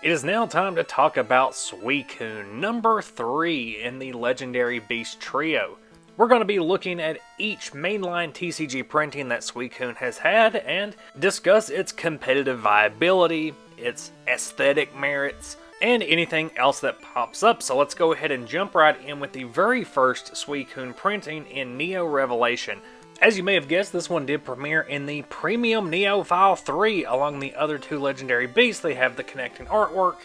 It is now time to talk about Suicune, number 3 in the Legendary Beast Trio. We're going to be looking at each mainline TCG printing that Suicune has had and discuss its competitive viability, its aesthetic merits, and anything else that pops up. So let's go ahead and jump right in with the very first Suicune printing in Neo Revelation. As you may have guessed, this one did premiere in the Premium Neo File 3. Along the other two Legendary Beasts, they have the connecting artwork.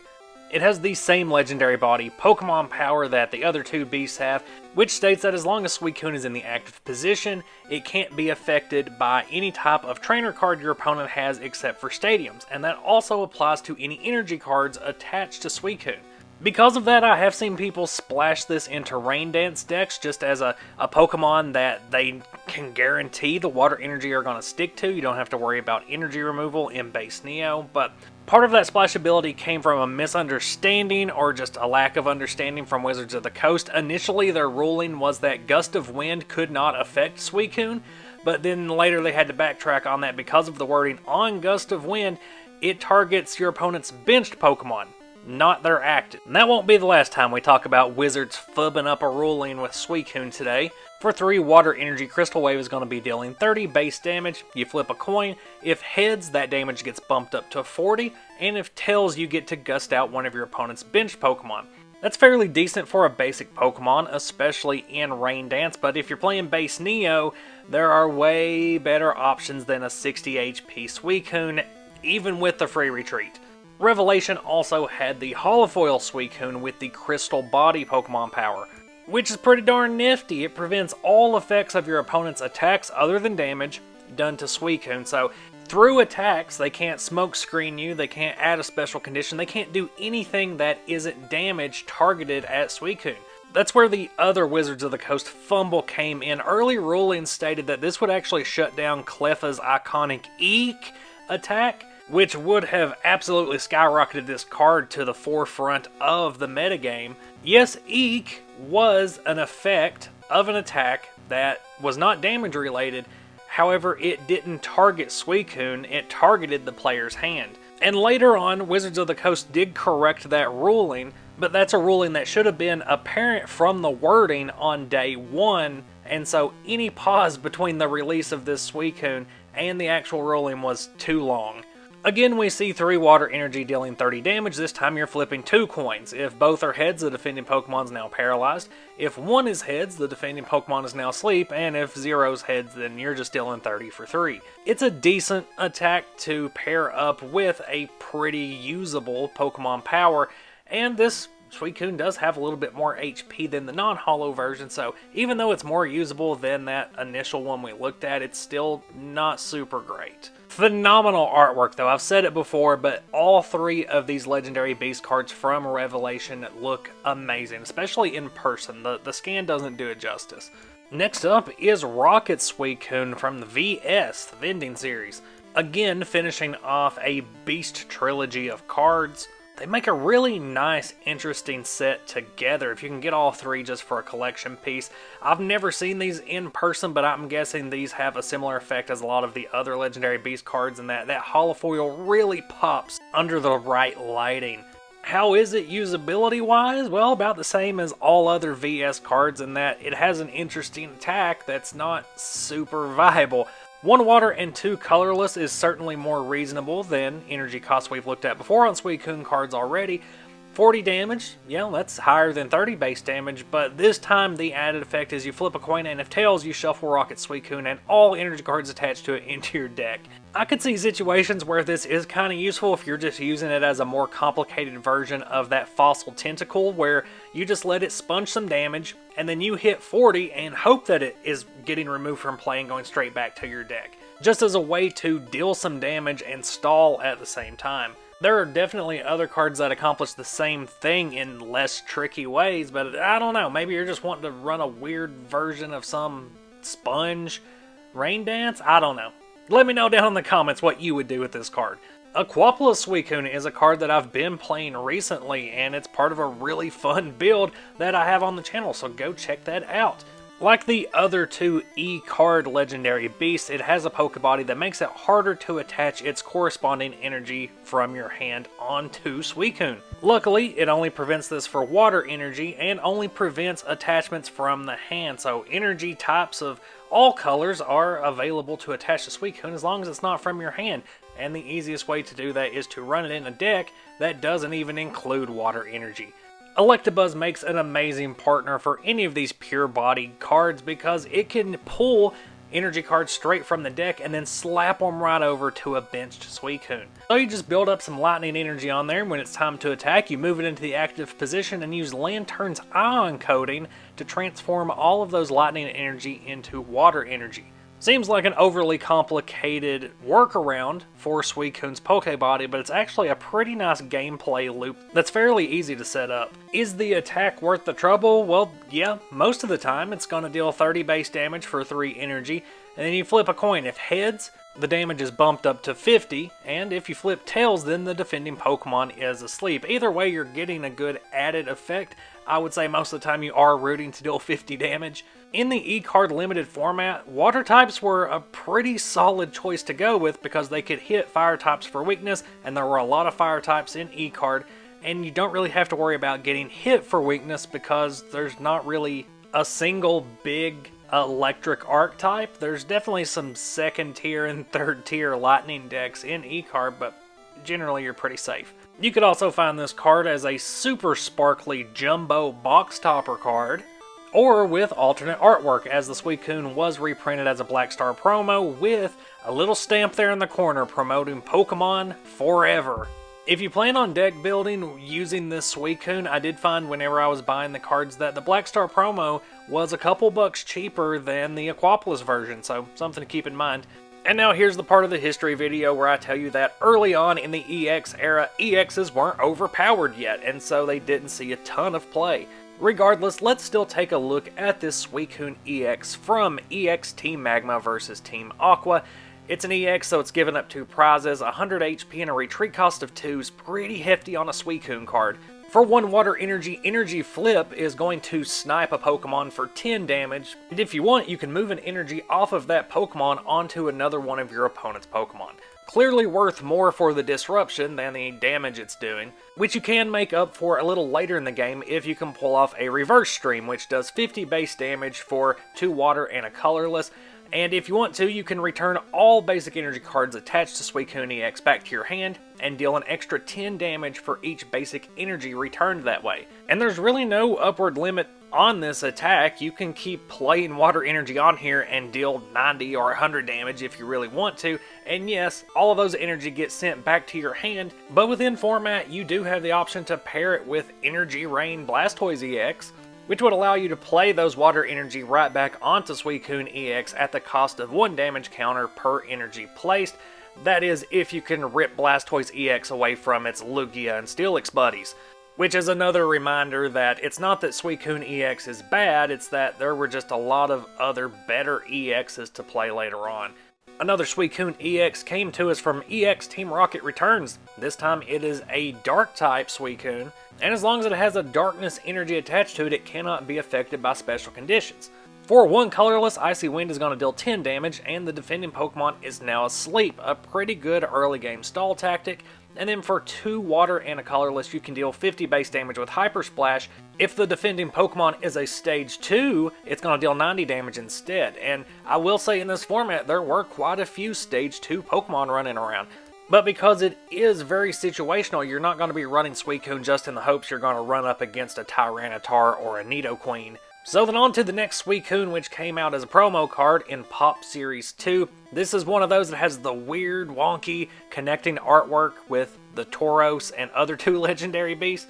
It has the same Legendary Body Pokemon power that the other two beasts have, which states that as long as Suicune is in the active position, it can't be affected by any type of trainer card your opponent has except for stadiums, and that also applies to any energy cards attached to Suicune. Because of that, I have seen people splash this into Rain Dance decks just as a Pokemon that they can guarantee the water energy are going to stick to. You don't have to worry about energy removal in base Neo, but part of that splashability came from a misunderstanding or just a lack of understanding from Wizards of the Coast. Initially, their ruling was that Gust of Wind could not affect Suicune, but then later they had to backtrack on that because of the wording on Gust of Wind. It targets your opponent's benched Pokemon, not their active. And that won't be the last time we talk about Wizards fubbing up a ruling with Suicune today. For 3 Water Energy, Crystal Wave is going to be dealing 30 base damage. You flip a coin. If heads, that damage gets bumped up to 40, and if tails, you get to gust out one of your opponent's benched Pokemon. That's fairly decent for a basic Pokemon, especially in Rain Dance, but if you're playing base Neo, there are way better options than a 60 HP Suicune, even with the free retreat. Revelation also had the Holofoil Suicune with the Crystal Body Pokemon power, which is pretty darn nifty. It prevents all effects of your opponent's attacks other than damage done to Suicune. So through attacks, they can't smoke screen you, they can't add a special condition, they can't do anything that isn't damage targeted at Suicune. That's where the other Wizards of the Coast fumble came in. Early rulings stated that this would actually shut down Cleffa's iconic Eek attack, which would have absolutely skyrocketed this card to the forefront of the metagame. Yes, Eek was an effect of an attack that was not damage related, however it didn't target Suicune, it targeted the player's hand. And later on, Wizards of the Coast did correct that ruling, but that's a ruling that should have been apparent from the wording on day 1, and so any pause between the release of this Suicune and the actual ruling was too long. Again, we see 3 Water Energy dealing 30 damage. This time you're flipping 2 coins. If both are heads, the defending Pokemon is now paralyzed. If 1 is heads, the defending Pokemon is now asleep. And if 0 is heads, then you're just dealing 30 for 3. It's a decent attack to pair up with a pretty usable Pokemon power. And this Suicune does have a little bit more HP than the non-holo version, so even though it's more usable than that initial one we looked at, it's still not super great. Phenomenal artwork though, I've said it before, but all 3 of these Legendary Beast cards from Revelation look amazing, especially in person. The scan doesn't do it justice. Next up is Rocket Suicune from the VS, the Vending Series. Again, finishing off a Beast trilogy of cards. They make a really nice, interesting set together if you can get all 3 just for a collection piece. I've never seen these in person, but I'm guessing these have a similar effect as a lot of the other Legendary Beast cards, and that holofoil really pops under the right lighting. How is it usability-wise? Well, about the same as all other VS cards in that it has an interesting attack that's not super viable. 1 water and 2 colorless is certainly more reasonable than energy costs we've looked at before on Suicune cards already. 40 damage, yeah, that's higher than 30 base damage, but this time the added effect is you flip a coin, and if tails, you shuffle Rocket Suicune and all energy cards attached to it into your deck. I could see situations where this is kind of useful if you're just using it as a more complicated version of that Fossil Tentacle, where you just let it sponge some damage, and then you hit 40 and hope that it is getting removed from play and going straight back to your deck, just as a way to deal some damage and stall at the same time. There are definitely other cards that accomplish the same thing in less tricky ways, but I don't know, maybe you're just wanting to run a weird version of some sponge Rain Dance? I don't know. Let me know down in the comments what you would do with this card. Aquapolis Suicune is a card that I've been playing recently, and it's part of a really fun build that I have on the channel, so go check that out. Like the other two E-card legendary beasts, it has a Pokebody that makes it harder to attach its corresponding energy from your hand onto Suicune. Luckily, it only prevents this for water energy and only prevents attachments from the hand, so energy types of all colors are available to attach to Suicune as long as it's not from your hand. And the easiest way to do that is to run it in a deck that doesn't even include water energy. Electabuzz makes an amazing partner for any of these pure-bodied cards because it can pull energy cards straight from the deck and then slap them right over to a benched Suicune. So you just build up some lightning energy on there, and when it's time to attack, you move it into the active position and use Lantern's ion coating to transform all of those lightning energy into water energy. Seems like an overly complicated workaround for Suicune's Pokebody, but it's actually a pretty nice gameplay loop that's fairly easy to set up. Is the attack worth the trouble? Well, yeah, most of the time it's going to deal 30 base damage for 3 energy, and then you flip a coin. If heads, the damage is bumped up to 50, and if you flip tails, then the defending Pokemon is asleep. Either way, you're getting a good added effect. I would say most of the time you are rooting to deal 50 damage. In the E-card limited format, water types were a pretty solid choice to go with because they could hit fire types for weakness, and there were a lot of fire types in E-card, and you don't really have to worry about getting hit for weakness because there's not really a single big electric archetype. There's definitely some second tier and third tier lightning decks in E-card, but generally you're pretty safe. You could also find this card as a super sparkly jumbo box topper card, or with alternate artwork, as the Suicune was reprinted as a Black Star promo with a little stamp there in the corner promoting Pokemon Forever. If you plan on deck building using this Suicune, I did find whenever I was buying the cards that the Black Star promo was a couple bucks cheaper than the Aquapolis version, so something to keep in mind. And now here's the part of the history video where I tell you that early on in the EX era, EXs weren't overpowered yet, and so they didn't see a ton of play. Regardless, let's still take a look at this Suicune EX from EX Team Magma versus Team Aqua. It's an EX, so it's given up 2 prizes, 100 HP and a retreat cost of 2 is pretty hefty on a Suicune card. For 1 water energy, Energy Flip is going to snipe a Pokemon for 10 damage, and if you want, you can move an energy off of that Pokemon onto another one of your opponent's Pokemon. Clearly worth more for the disruption than the damage it's doing, which you can make up for a little later in the game if you can pull off a reverse stream, which does 50 base damage for 2 water and a colorless. And if you want to, you can return all basic energy cards attached to Suicune EX back to your hand and deal an extra 10 damage for each basic energy returned that way. And there's really no upward limit on this attack. You can keep playing water energy on here and deal 90 or 100 damage if you really want to. And yes, all of those energy get sent back to your hand, but within format, you do have the option to pair it with Energy Rain Blastoise EX, which would allow you to play those water energy right back onto Suicune EX at the cost of 1 damage counter per energy placed. That is, if you can rip Blastoise EX away from its Lugia and Steelix buddies. Which is another reminder that it's not that Suicune EX is bad, it's that there were just a lot of other better EXs to play later on. Another Suicune EX came to us from EX Team Rocket Returns. This time it is a Dark-type Suicune, and as long as it has a Darkness energy attached to it, it cannot be affected by special conditions. For 1 colorless, Icy Wind is going to deal 10 damage, and the defending Pokemon is now asleep, a pretty good early game stall tactic. And then for 2 water and a colorless, you can deal 50 base damage with Hyper Splash. If the defending Pokemon is a stage 2, it's going to deal 90 damage instead. And I will say in this format, there were quite a few stage 2 Pokemon running around. But because it is very situational, you're not going to be running Suicune just in the hopes you're going to run up against a Tyranitar or a Nidoqueen. So then on to the next Suicune, which came out as a promo card in Pop Series 2. This is one of those that has the weird, wonky, connecting artwork with the Tauros and other 2 legendary beasts.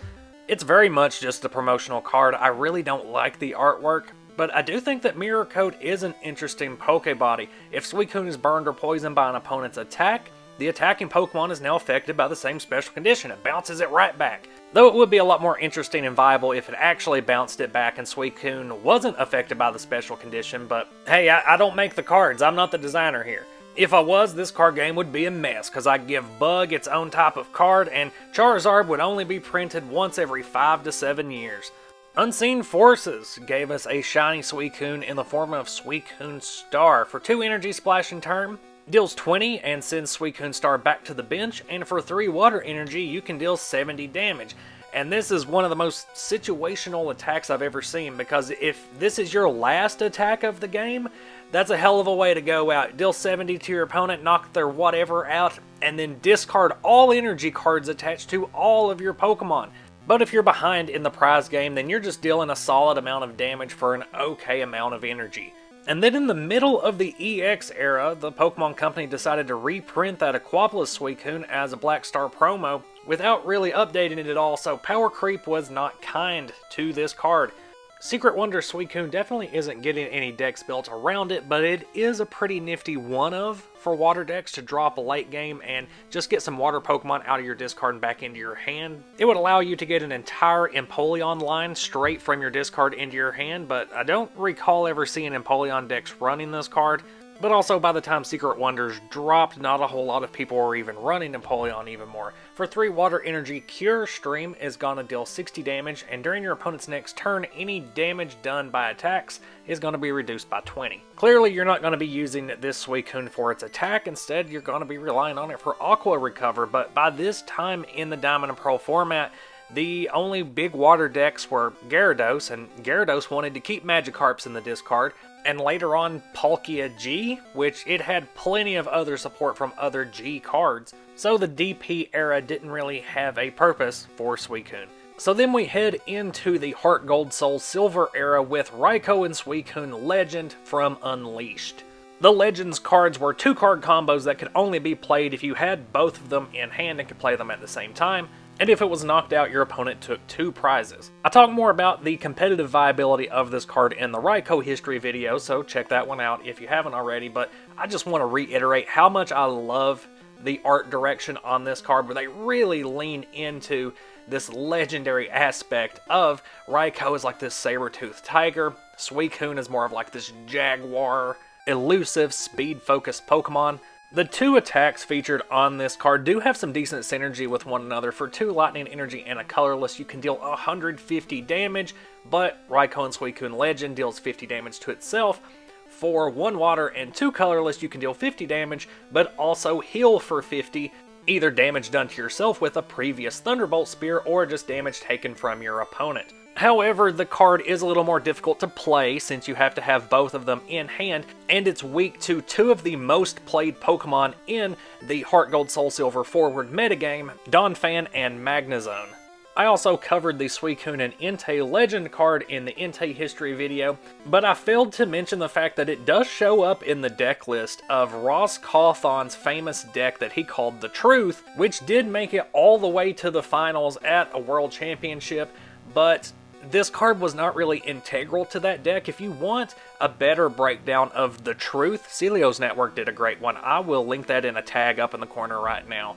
It's very much just a promotional card. I really don't like the artwork, but I do think that Mirror Coat is an interesting Pokebody. If Suicune is burned or poisoned by an opponent's attack, the attacking Pokemon is now affected by the same special condition. It bounces it right back. Though it would be a lot more interesting and viable if it actually bounced it back and Suicune wasn't affected by the special condition, but hey, I don't make the cards, I'm not the designer here. If I was, this card game would be a mess, because I'd give Bug its own type of card, and Charizard would only be printed once every 5 to 7 years. Unseen Forces gave us a shiny Suicune in the form of Suicune Star. For 2 energy splash in turn, deals 20 and sends Suicune Star back to the bench, and for 3 water energy you can deal 70 damage. And this is one of the most situational attacks I've ever seen, because if this is your last attack of the game, that's a hell of a way to go out. Deal 70 to your opponent, knock their whatever out, and then discard all energy cards attached to all of your Pokemon. But if you're behind in the prize game, then you're just dealing a solid amount of damage for an okay amount of energy. And then in the middle of the EX era, the Pokemon Company decided to reprint that Aquapolis Suicune as a Black Star promo without really updating it at all, so power creep was not kind to this card. Secret Wonder Suicune definitely isn't getting any decks built around it, but it is a pretty nifty one-of for water decks to drop a late game and just get some water Pokemon out of your discard and back into your hand. It would allow you to get an entire Empoleon line straight from your discard into your hand, but I don't recall ever seeing Empoleon decks running this card. But also, by the time Secret Wonders dropped, not a whole lot of people were even running Empoleon even more. For 3 water energy, Cure Stream is gonna deal 60 damage, and during your opponent's next turn, any damage done by attacks is gonna be reduced by 20. Clearly, you're not gonna be using this Suicune for its attack. Instead, you're gonna be relying on it for Aqua Recover, but by this time in the Diamond and Pearl format, the only big water decks were Gyarados, and Gyarados wanted to keep Magikarps in the discard, and later on Palkia G, which it had plenty of other support from other G cards, so the DP era didn't really have a purpose for Suicune. So then we head into the Heart Gold Soul Silver era with Raikou and Suicune Legend from Unleashed. The Legends cards were 2-card combos that could only be played if you had both of them in hand and could play them at the same time, and if it was knocked out, your opponent took 2 prizes. I talk more about the competitive viability of this card in the Raikou history video, so check that one out if you haven't already, but I just want to reiterate how much I love the art direction on this card, where they really lean into this legendary aspect of Raikou is like this saber-toothed tiger, Suicune is more of like this jaguar, elusive, speed-focused Pokemon. The 2 attacks featured on this card do have some decent synergy with one another. For 2 lightning energy and a colorless, you can deal 150 damage, but Raikou and Suicune Legend deals 50 damage to itself. For 1 water and 2 colorless, you can deal 50 damage, but also heal for 50, either damage done to yourself with a previous Thunderbolt Spear or just damage taken from your opponent. However, the card is a little more difficult to play since you have to have both of them in hand, and it's weak to 2 of the most played Pokemon in the Heart Gold Soul Silver forward metagame, Donphan and Magnezone. I also covered the Suicune and Entei Legend card in the Entei history video, but I failed to mention the fact that it does show up in the deck list of Ross Cawthon's famous deck that he called The Truth, which did make it all the way to the finals at a World Championship, but this card was not really integral to that deck. If you want a better breakdown of The Truth, Celio's Network did a great one. I will link that in a tag up in the corner right now.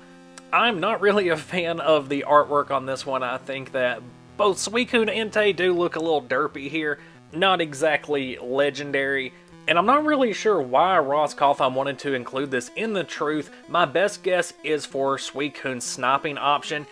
I'm not really a fan of the artwork on this one. I think that both Suicune and Entei do look a little derpy here. Not exactly legendary. And I'm not really sure why Ross Cawthon wanted to include this in The Truth. My best guess is for Suicune's sniping option.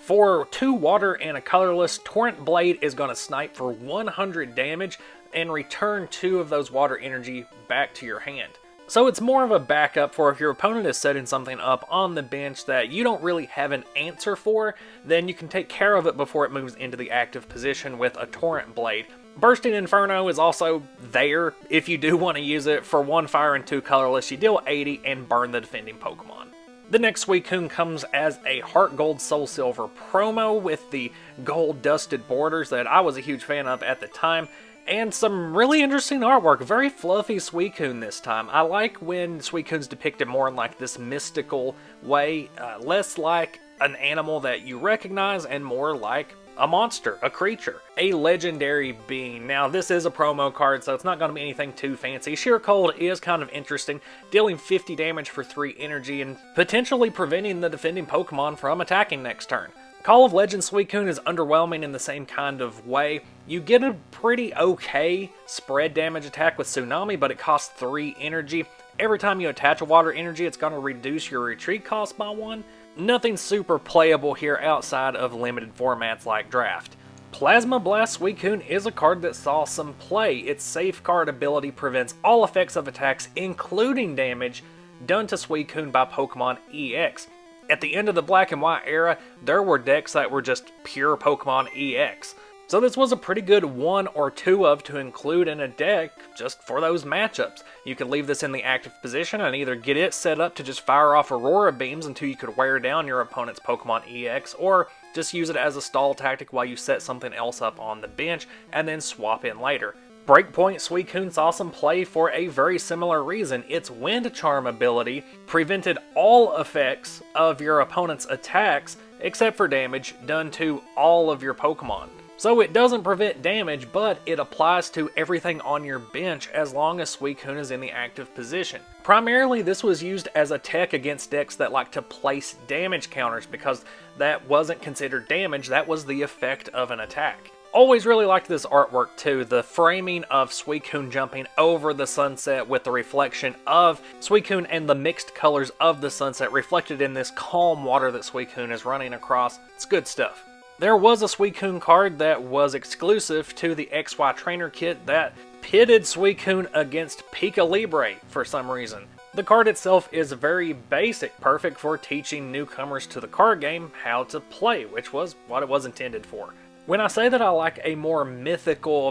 For 2 water and a colorless, Torrent Blade is going to snipe for 100 damage and return 2 of those water energy back to your hand. So it's more of a backup for if your opponent is setting something up on the bench that you don't really have an answer for, then you can take care of it before it moves into the active position with a Torrent Blade. Bursting Inferno is also there if you do want to use it. For 1 fire and 2 colorless, you deal 80 and burn the defending Pokemon. The next Suicune comes as a Heart Gold Soul Silver promo with the gold dusted borders that I was a huge fan of at the time, and some really interesting artwork. Very fluffy Suicune this time. I like when Suicune's depicted more in like this mystical way, less like an animal that you recognize and more like a monster, a creature, a legendary being. Now, this is a promo card, so it's not going to be anything too fancy. Sheer Cold is kind of interesting, dealing 50 damage for 3 energy and potentially preventing the defending Pokemon from attacking next turn. Call of Legends Suicune is underwhelming in the same kind of way. You get a pretty okay spread damage attack with Tsunami, but it costs 3 energy. Every time you attach a water energy, it's going to reduce your retreat cost by 1. Nothing super playable here outside of limited formats like Draft. Plasma Blast Suicune is a card that saw some play. Its Safeguard ability prevents all effects of attacks, including damage, done to Suicune by Pokemon EX. At the end of the Black and White era, there were decks that were just pure Pokemon EX. So this was a pretty good one or two of to include in a deck just for those matchups. You could leave this in the active position and either get it set up to just fire off Aurora Beams until you could wear down your opponent's Pokemon EX, or just use it as a stall tactic while you set something else up on the bench and then swap in later. Breakpoint Suicune saw some play for a very similar reason. Its Wind Charm ability prevented all effects of your opponent's attacks except for damage done to all of your Pokemon. So it doesn't prevent damage, but it applies to everything on your bench as long as Suicune is in the active position. Primarily, this was used as a tech against decks that like to place damage counters because that wasn't considered damage, that was the effect of an attack. Always really liked this artwork too, the framing of Suicune jumping over the sunset with the reflection of Suicune and the mixed colors of the sunset reflected in this calm water that Suicune is running across. It's good stuff. There was a Suicune card that was exclusive to the XY Trainer Kit that pitted Suicune against Pika Libre for some reason. The card itself is very basic, perfect for teaching newcomers to the card game how to play, which was what it was intended for. When I say that I like a more mystical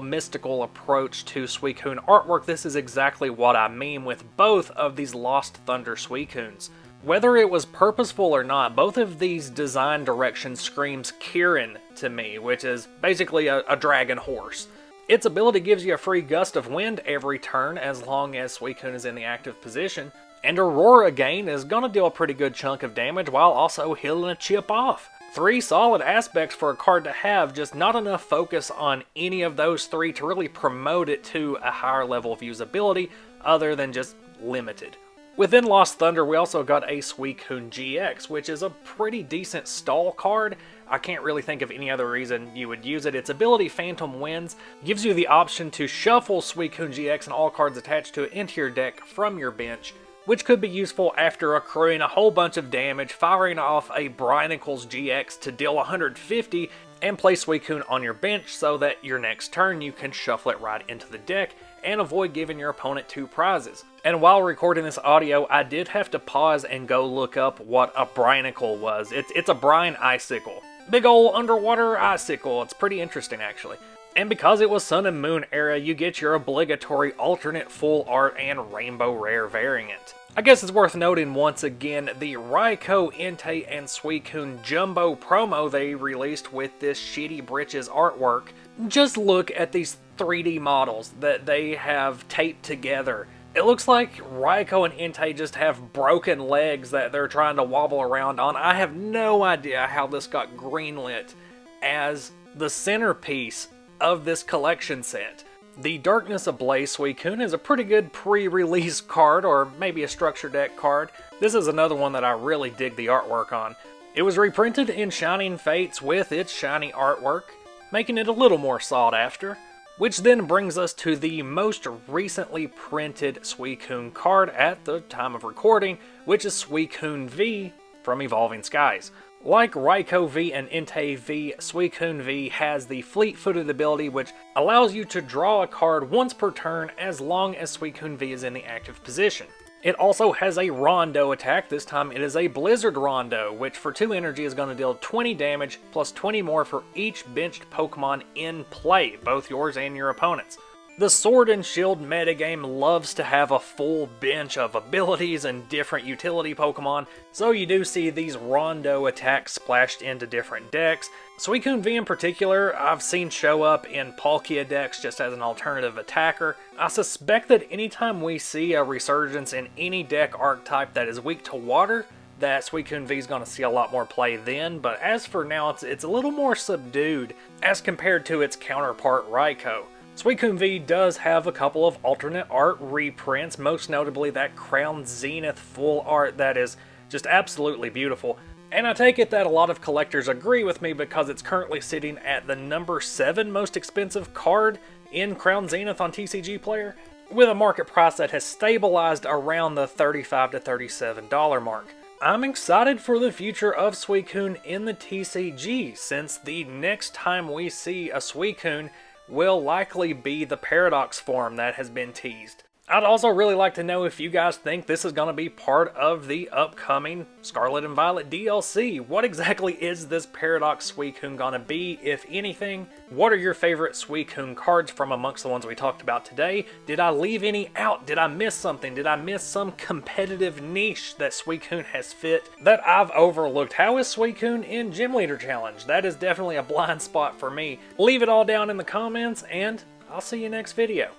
approach to Suicune artwork, this is exactly what I mean with both of these Lost Thunder Suicunes. Whether it was purposeful or not, both of these design directions screams Kirin to me, which is basically a dragon horse. Its ability gives you a free gust of wind every turn as long as Suicune is in the active position, and Aurora Gain is gonna deal a pretty good chunk of damage while also healing a chip off. 3 solid aspects for a card to have, just not enough focus on any of those 3 to really promote it to a higher level of usability other than just limited. Within Lost Thunder, we also got a Suicune GX, which is a pretty decent stall card. I can't really think of any other reason you would use it. Its ability, Phantom Winds, gives you the option to shuffle Suicune GX and all cards attached to it into your deck from your bench, which could be useful after accruing a whole bunch of damage, firing off a Brinicles GX to deal 150, and play Suicune on your bench so that your next turn you can shuffle it right into the deck and avoid giving your opponent 2 prizes. And while recording this audio, I did have to pause and go look up what a Brinicle was. It's a brine icicle. Big ol' underwater icicle. It's pretty interesting actually. And because it was Sun and Moon era, you get your obligatory alternate full art and rainbow rare variant. I guess it's worth noting once again the Raikou, Entei, and Suicune Jumbo promo they released with this Shitty Britches artwork. Just look at these 3D models that they have taped together. It looks like Raikou and Entei just have broken legs that they're trying to wobble around on. I have no idea how this got greenlit as the centerpiece of this collection set. The Darkness Ablaze Suicune is a pretty good pre-release card, or maybe a structure deck card. This is another one that I really dig the artwork on. It was reprinted in Shining Fates with its shiny artwork, making it a little more sought after. Which then brings us to the most recently printed Suicune card at the time of recording, which is Suicune V from Evolving Skies. Like Raikou V and Entei V, Suicune V has the Fleet-Footed ability which allows you to draw a card once per turn as long as Suicune V is in the active position. It also has a Rondo attack. This time it is a Blizzard Rondo, which for 2 energy is going to deal 20 damage plus 20 more for each benched Pokemon in play, both yours and your opponent's. The Sword and Shield metagame loves to have a full bench of abilities and different utility Pokemon, so you do see these Rondo attacks splashed into different decks. Suicune V in particular, I've seen show up in Palkia decks just as an alternative attacker. I suspect that anytime we see a resurgence in any deck archetype that is weak to water, that Suicune V is going to see a lot more play then, but as for now it's a little more subdued as compared to its counterpart Raikou. Suicune V does have a couple of alternate art reprints, most notably that Crown Zenith full art that is just absolutely beautiful. And I take it that a lot of collectors agree with me because it's currently sitting at the number 7 most expensive card in Crown Zenith on TCG Player, with a market price that has stabilized around the $35 to $37 mark. I'm excited for the future of Suicune in the TCG, since the next time we see a Suicune will likely be the Paradox form that has been teased. I'd also really like to know if you guys think this is going to be part of the upcoming Scarlet and Violet DLC. What exactly is this Paradox Suicune going to be, if anything? What are your favorite Suicune cards from amongst the ones we talked about today? Did I leave any out? Did I miss something? Did I miss some competitive niche that Suicune has fit that I've overlooked? How is Suicune in Gym Leader Challenge? That is definitely a blind spot for me. Leave it all down in the comments, and I'll see you next video.